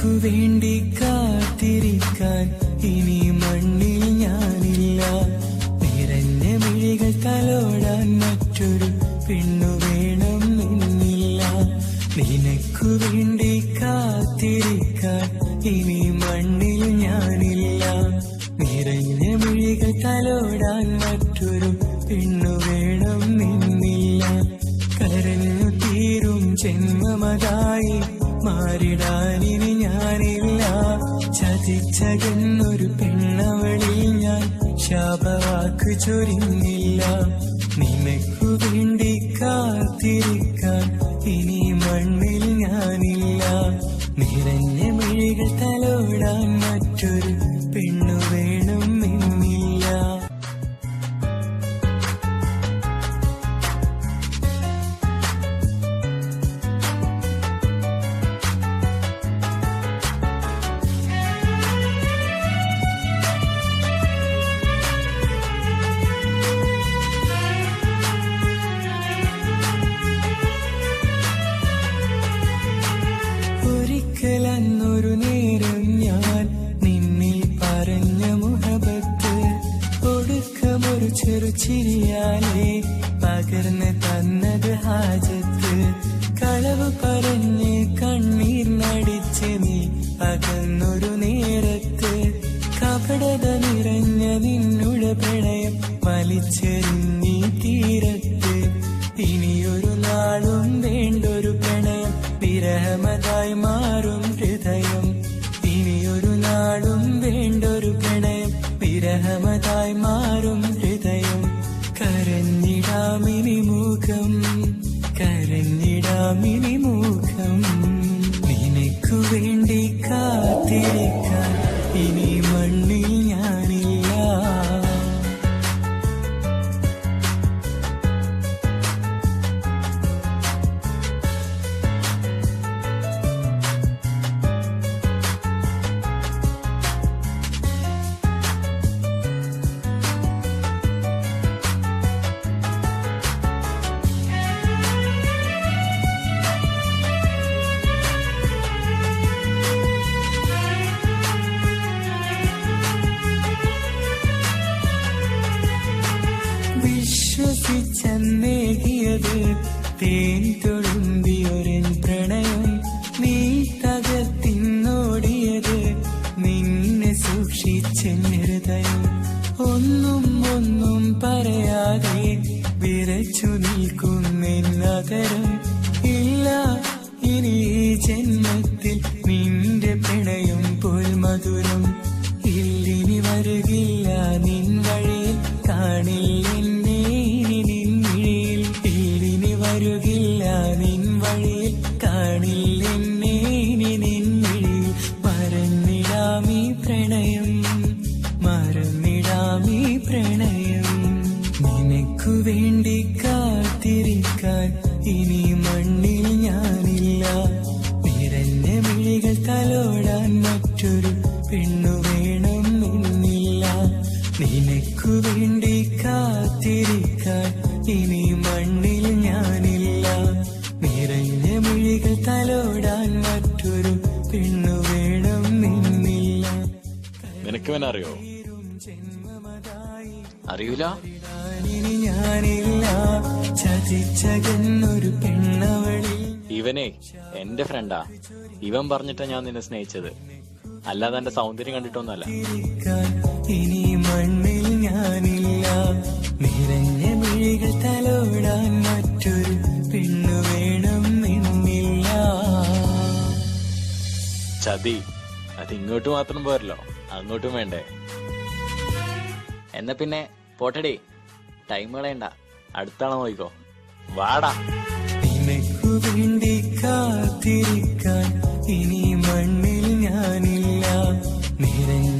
നിനക്കു വേണ്ടി കാത്തിരിക്കാൻ ഇനി മണ്ണിൽ ഞാനില്ല. നിറഞ്ഞ മിഴികൾ തലോടാൻ മറ്റൊരു പെണ്ണു വേണം എന്നില്ല. നിനക്കു വേണ്ടി കാത്തിരിക്കാൻ ഇനി മണ്ണിൽ ഞാനില്ല. നിറഞ്ഞ മിഴികൾ തലോടാൻ മറ്റൊരു പെണ്ണു വേണം എന്നില്ല. കരഞ്ഞു തീരും ജന്മമതായി മാറിടാനിനി ഞാനില്ല. ചതിച്ചകന്നൊരു പെണ്ണവളിൽ ഞാൻ ശാപവാക്ക് ചൊരിഞ്ഞില്ല. നിനക്കു വേണ്ടി കാത്തിരിക്കാൻ ഇനി മണ്ണിൽ ഞാനില്ല. നിറഞ്ഞ മിഴികൾ തലോടാൻ മറ്റൊരു പെണ്ണു വേണം എന്നില്ല. ഒരിക്കലന്നൊരു നേരം ഞാൻ നിന്നിൽ പറഞ്ഞ മുഹബത്ത് ഒടുക്കമൊരു ചെറുചിരിയാലേ പകർന്ന് തന്നത് ഹാജത്ത്. കളവ് പറഞ്ഞ് കണ്ണീർ നടിച്ച് നീ അകന്നൊരു നേരത്ത് കപടത നിറഞ്ഞ നിന്നുടെ പ്രണയം വലിച്ചെറിഞ്ഞീ തീരത്ത്. ഇനിയൊരു നാളും വേണ്ടൊരു പ്രണയം വിരഹമതായി മാറും ഹൃദയം. ഇനിയൊരു നാളും വേണ്ടൊരു പ്രണയം വിരഹമതായി മാറും ഹൃദയം. കരഞ്ഞിടാമിനി മുഖം കരഞ്ഞിടാമിനി മുഖം. നിനക്കു വേണ്ടി കാത്തിരിക്കാൻ ഇനി മണ്ണിൽ ഞാനില്ല. വിശ്വസിച്ചേകിയത് തേൻ തൊഴുന്തിയൊരൻ പ്രണയം. നീ തകർത്തിന്നോടിയത് നിന്നെ സൂക്ഷിച്ചെൻ ഹൃദയം. ഒന്നും ഒന്നും പറയാതെ വിറച്ചു നിൽക്കുന്നെൻ നഗരം. ഇല്ല ഇനി ഈ ജന്മത്തിൽ നിന്റെ പ്രണയം പോൽ മധുരം. ഇല്ലിനി വരുകില്ല നിൻ വഴിയിൽ കാണില്ലെന്നെ ഇനി നിൻ മിഴിയിൽ. ഇല്ലിനി വരുകില്ല നിൻ വഴിയിൽ കാണില്ലെന്നെ ഇനി നിൻ മിഴിയിൽ. മറന്നിടാമീ പ്രണയം മറന്നിടാമീ പ്രണയം. നിനക്കു വേണ്ടി കാത്തിരിക്കാൻ ഇനി മണ്ണിൽ ഞാനില്ല. നിറഞ്ഞ മിഴികൾ തലോടാൻ മറ്റൊരു പെണ്ണു വേണം എന്നില്ല. നിനക്കു വേണ്ടി കാത്തിരിക്കാൻ ഇനി മണ്ണിൽ ഞാനില്ല. നിറഞ്ഞ മിഴികൾ തലോടാൻ മറ്റൊരു പെണ്ണു വേണം എന്നില്ല. നിനക്ക് അറിയൂല? ഞാനില്ല. ചതിച്ചകന്നൊരു പെണ്ണവളി. ഇവനെ എന്റെ ഫ്രണ്ടാ. ഇവൻ പറഞ്ഞിട്ടാ ഞാൻ നിന്നെ സ്നേഹിച്ചത്, അല്ലാതെ എന്റെ സൗന്ദര്യം കണ്ടിട്ടൊന്നുമല്ല. ഇനി മണ്ണിൽ ഞാനില്ല. നിറഞ്ഞ മിഴികൾ തലോടാൻ മറ്റൊരു പെണ്ണു വേണം എന്നില്ല. ചതി അത് ഇങ്ങോട്ട് മാത്രം പോരല്ലോ, അങ്ങോട്ടും വേണ്ടേ? എന്നാ പിന്നെ പോട്ടടി, ടൈം കളയണ്ട, അടുത്താളെ നോക്കിക്കോ. വാടാ. നിനക്കു വേണ്ടി കാത്തിരിക്കാൻ ഇനി മണ്ണിൽ ഞാനില്ല. നിറഞ്ഞ